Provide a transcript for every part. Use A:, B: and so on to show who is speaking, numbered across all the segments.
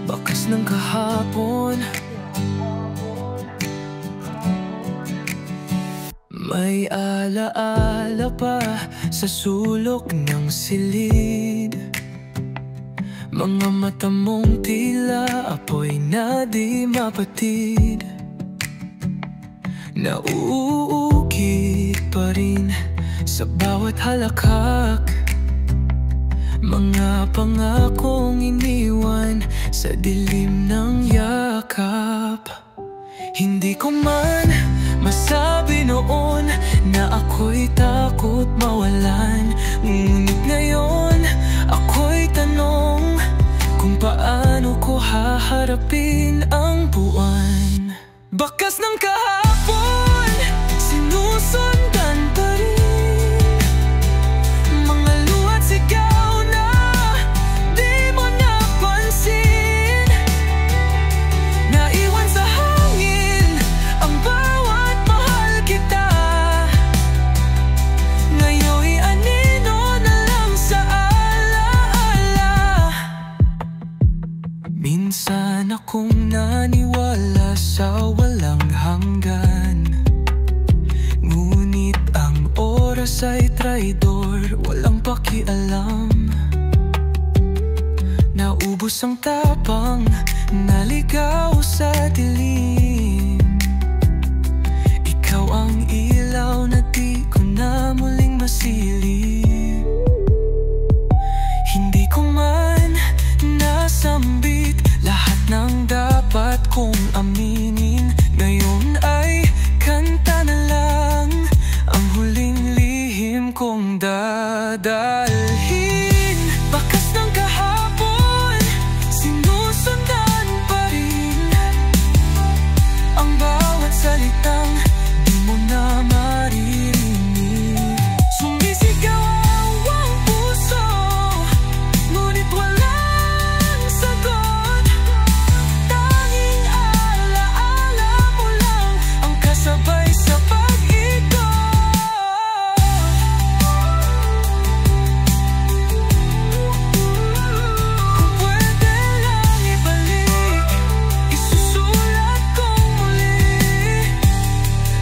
A: Bakas ng kahapon, may alaala pa sa sulok ng silid. Mga mata mong tila apoy na di mapatid, nauukit pa rin sa bawat halakhak. Mga pangakong iniwan sa dilim ng yakap. Hindi ko man masabi noon na ako'y takot mawalan, ngunit ngayon ako'y tanong kung paano ko haharapin ang buwan. Bakas ng kahapon, sinusundan pa rin. Mga luha't sigaw na di mo napansin. Naiwan sa hangin ang bawat mahal kita. Ngayon'y anino na lang sa alaala. Minsan akong naniwala sa walang hanggan, ngunit ang oras ay traidor, walang pakialam. Naubos ang tapang, naligaw sa dilim. Ikaw ang ilaw na di ko na muling masilip. Hindi ko man nasambit lahat ng dapat kong aminin. Ngayon ay kanta na lang ang huling lihim kong dadalhin. Bakas ng kahapon, sinusundan pa rin. Ang bawat salitang di mo na maririnig. Sumisigaw ang puso, ngunit walang sagot. Tanging alaala mo lang ang kasabay sa pag-ikot. Kung pwede lang ibalik, isusulat kong muli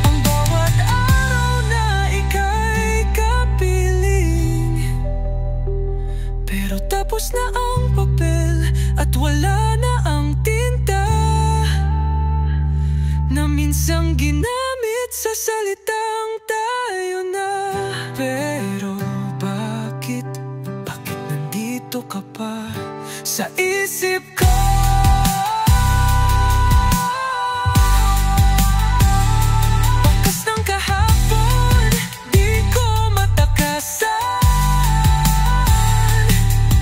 A: ang bawat araw na ika'y kapiling. Pero tapos na ang papel at wala na ang tinta na minsang ginamit sa salitang tayo na. Pero bakit nandito ka pa sa isip ko? Bakas ng kahapon, di ko matakasan.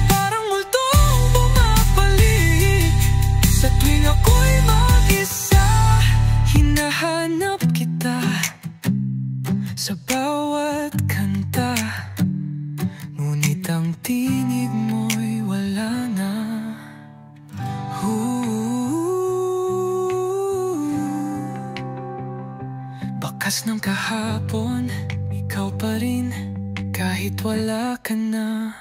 A: Parang multong bumabalik sa tuwing ako'y mag-isa. Hinahanap kita sa bawat kanta, ngunit ang tinig mo'y wala na. Bakas ng kahapon, ikaw pa rin kahit wala ka na.